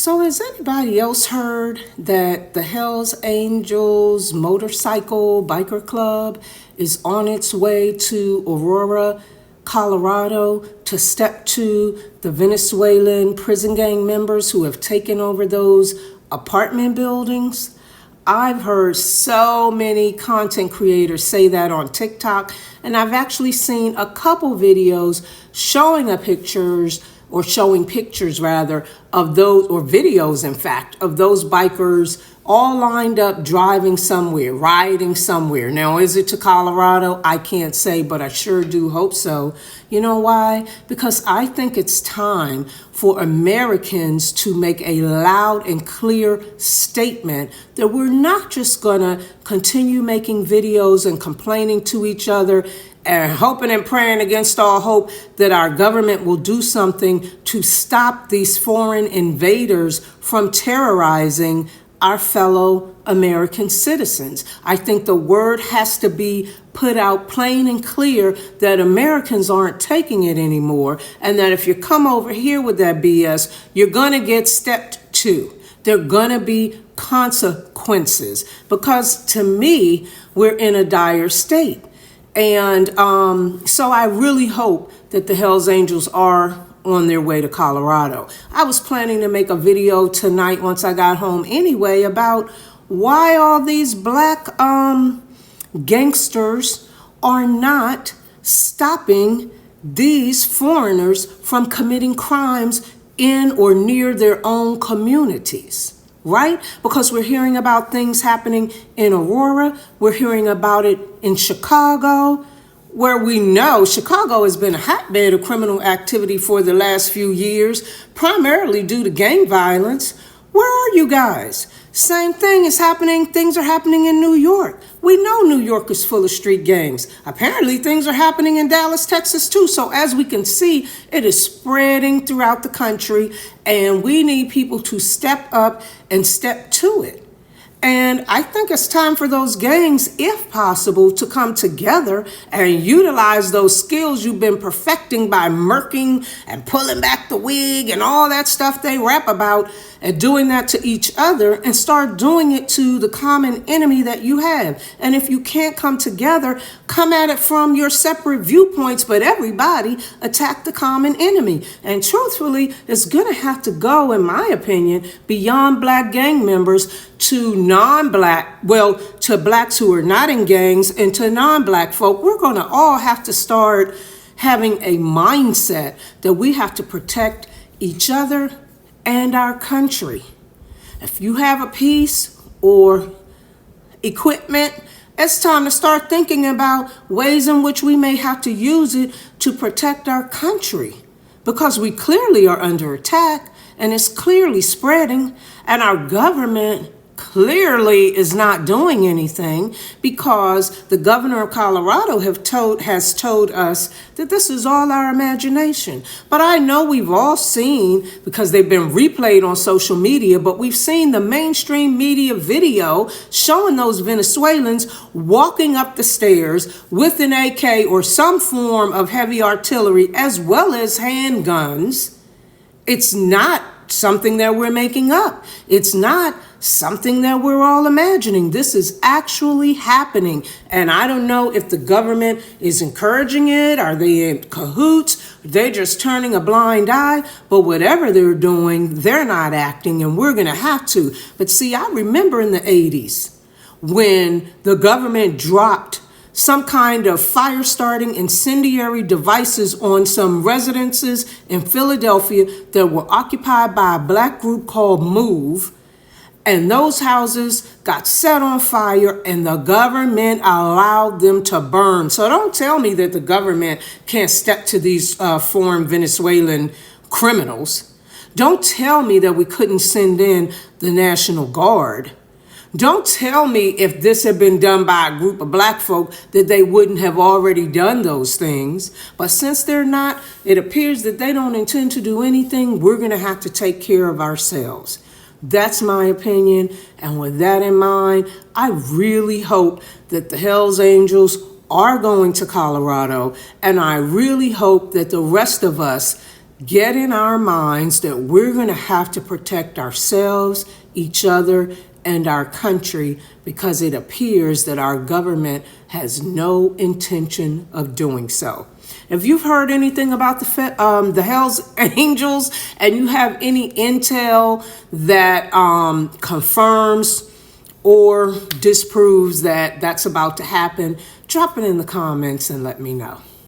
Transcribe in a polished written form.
So has anybody else heard that the Hells Angels Motorcycle Biker Club is on its way to Aurora, Colorado to step to the Venezuelan prison gang members who have taken over those apartment buildings? I've heard so many content creators say that on TikTok, and I've actually seen a couple videos showing pictures rather of those, or videos in fact, of those bikers all lined up driving somewhere, riding somewhere. Now, is it to Colorado? I can't say, but I sure do hope so. You know why? Because I think it's time for Americans to make a loud and clear statement that we're not just gonna continue making videos and complaining to each other and hoping and praying against all hope that our government will do something to stop these foreign invaders from terrorizing our fellow American citizens. I think the word has to be put out plain and clear that Americans aren't taking it anymore, and that if you come over here with that BS, you're gonna get stepped to. There are gonna be consequences, because to me, we're in a dire state. And so I really hope that the Hells Angels are on their way to Colorado. I was planning to make a video tonight once I got home anyway about why all these black gangsters are not stopping these foreigners from committing crimes in or near their own communities. Right? Because we're hearing about things happening in Aurora. We're hearing about it in Chicago, where we know Chicago has been a hotbed of criminal activity for the last few years, primarily due to gang violence. Where are you guys? Same thing is happening. Things are happening in New York. We know New York is full of street gangs. Apparently, things are happening in Dallas, Texas, too. So as we can see, it is spreading throughout the country, and we need people to step up and step to it. And I think it's time for those gangs, if possible, to come together and utilize those skills you've been perfecting by murking and pulling back the wig and all that stuff they rap about, and doing that to each other, and start doing it to the common enemy that you have. And if you can't come together, come at it from your separate viewpoints, but everybody attack the common enemy. And truthfully, it's gonna have to go, in my opinion, beyond black gang members to to blacks who are not in gangs, and to non-black folk. We're gonna all have to start having a mindset that we have to protect each other and our country. If you have a piece or equipment, it's time to start thinking about ways in which we may have to use it to protect our country, because we clearly are under attack, and it's clearly spreading, and our government clearly is not doing anything, because the governor of Colorado has told us that this is all our imagination. But I know we've all seen, because they've been replayed on social media, but we've seen the mainstream media video showing those Venezuelans walking up the stairs with an AK or some form of heavy artillery, as well as handguns. It's not something that we're making up. It's not something that we're all imagining. This is actually happening. And I don't know if the government is encouraging it. Are they in cahoots? They're just turning a blind eye. But whatever they're doing, they're not acting, and we're going to have to. But see, I remember in the 80s when the government dropped some kind of fire-starting incendiary devices on some residences in Philadelphia that were occupied by a black group called Move. And those houses got set on fire, and the government allowed them to burn. So don't tell me that the government can't step to these foreign Venezuelan criminals. Don't tell me that we couldn't send in the National Guard. Don't tell me if this had been done by a group of black folk that they wouldn't have already done those things. But since they're not, it appears that they don't intend to do anything. We're going to have to take care of ourselves. That's my opinion. And with that in mind, I really hope that the Hells Angels are going to Colorado. And I really hope that the rest of us get in our minds that we're going to have to protect ourselves, each other, and our country, because it appears that our government has no intention of doing so. If you've heard anything about the Hell's Angels and you have any intel that confirms or disproves that that's about to happen, drop it in the comments and let me know.